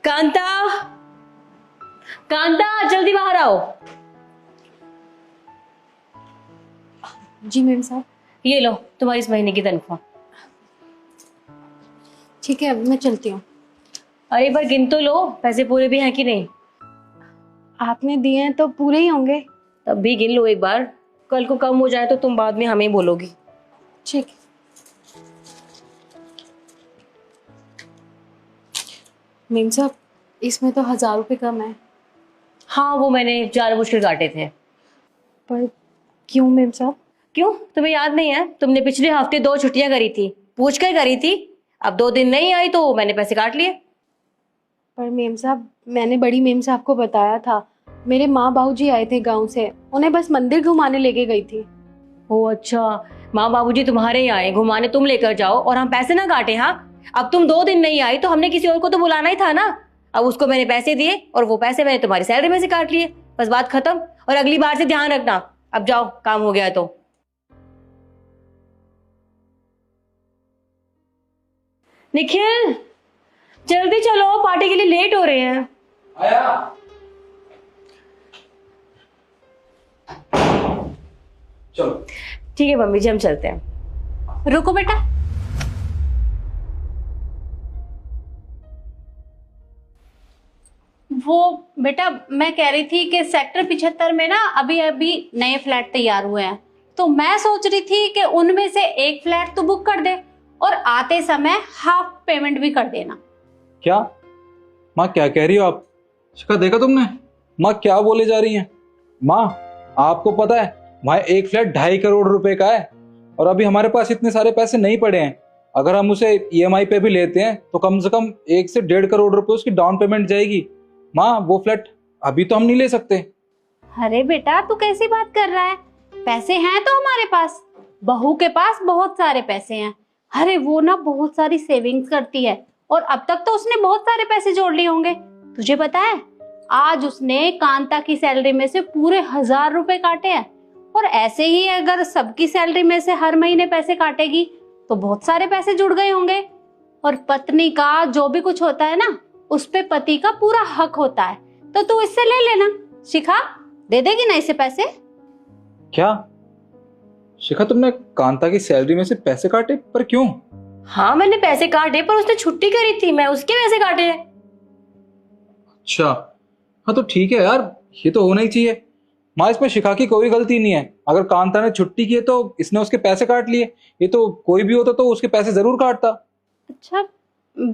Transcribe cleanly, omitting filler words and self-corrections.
कांता, कांता जल्दी बाहर आओ। जी मैम साहब। ये लो तुम्हारी इस महीने की तनख्वाह। ठीक है, अब मैं चलती हूँ। अरे एक बार गिन तो लो, पैसे पूरे भी हैं कि नहीं। आपने दिए हैं तो पूरे ही होंगे। तब भी गिन लो एक बार, कल को कम हो जाए तो तुम बाद में हमें ही बोलोगी। ठीक है। मैम साहब, इसमें तो 1000 रुपये कम है। हाँ वो मैंने जान मुश्किल काटे थे। पर क्यों मैम साहब? क्यों, तुम्हें याद नहीं है? तुमने पिछले हफ्ते 2 छुट्टियां करी थी, पूछ कर करी थी। अब 2 दिन नहीं आई तो मैंने पैसे काट लिए। पर मैम साहब, मैंने बड़ी मैम साहब को बताया था, मेरे माँ बाबूजी आए थे गांव से, उन्हें बस मंदिर घुमाने लेके गई थी। ओ अच्छा, माँ बाबूजी तुम्हारे ही आए, घुमाने तुम लेकर जाओ और हम पैसे ना काटे। हाँ, अब तुम 2 दिन नहीं आई तो हमने किसी और को तो बुलाना ही था ना। अब उसको मैंने पैसे दिए और वो पैसे मैंने तुम्हारी सैलरी में से काट लिए, बस बात खत्म। और अगली बार से ध्यान रखना। अब जाओ, काम हो गया तो। निखिल जल्दी चलो, पार्टी के लिए लेट हो रहे हैं। आया। चलो ठीक है मम्मी जी, हम चलते हैं। रुको बेटा, वो बेटा मैं कह रही थी कि सेक्टर 75 में ना अभी अभी नए फ्लैट तैयार हुए हैं, तो मैं सोच रही थी कि उनमें से एक फ्लैट तो बुक कर दे और आते समय हाफ पेमेंट भी कर देना। क्या माँ, क्या कह रही हो आप? शिखा देखा तुमने माँ क्या बोले जा रही हैं? माँ आपको पता है वहाँ एक फ्लैट 2.5 करोड़ रुपए का है और अभी हमारे पास इतने सारे पैसे नहीं पड़े हैं। अगर हम उसे ईएमआई पे भी लेते हैं तो कम से कम 1 से 1.5 करोड़ रुपए उसकी डाउन पेमेंट जाएगी। माँ वो फ्लैट अभी तो हम नहीं ले सकते। अरे बेटा तू कैसी बात कर रहा है, पैसे हैं तो हमारे पास, बहू के पास बहुत सारे पैसे हैं। अरे वो ना बहुत सारी सेविंग्स करती है और अब तक तो उसने बहुत सारे पैसे जोड़ लिए होंगे। तुझे पता है आज उसने कांता की सैलरी में से पूरे 1000 रुपए काटे हैं, और ऐसे ही अगर सबकी सैलरी में से हर महीने पैसे काटेगी तो बहुत सारे पैसे जुड़ गए होंगे। और पत्नी का जो भी कुछ होता है ना, उस पे पति का पूरा हक होता है, तो तू इससे ले लेना। शिखा दे देगी ना इसे पैसे? क्या शिखा, तुमने कांता की सैलरी में से पैसे काटे? पर क्यों? हाँ मैंने पैसे काटे, पर उसने छुट्टी करी थी, मैं उसके पैसे काटे हैं। अच्छा हाँ तो ठीक है यार, ये तो होना ही चाहिए। माँ इसमें शिखा की कोई गलती नहीं है। अगर कांता ने छुट्टी की है तो इसने उसके पैसे काट लिए। ये तो कोई भी होता तो उसके पैसे जरूर काटता। अच्छा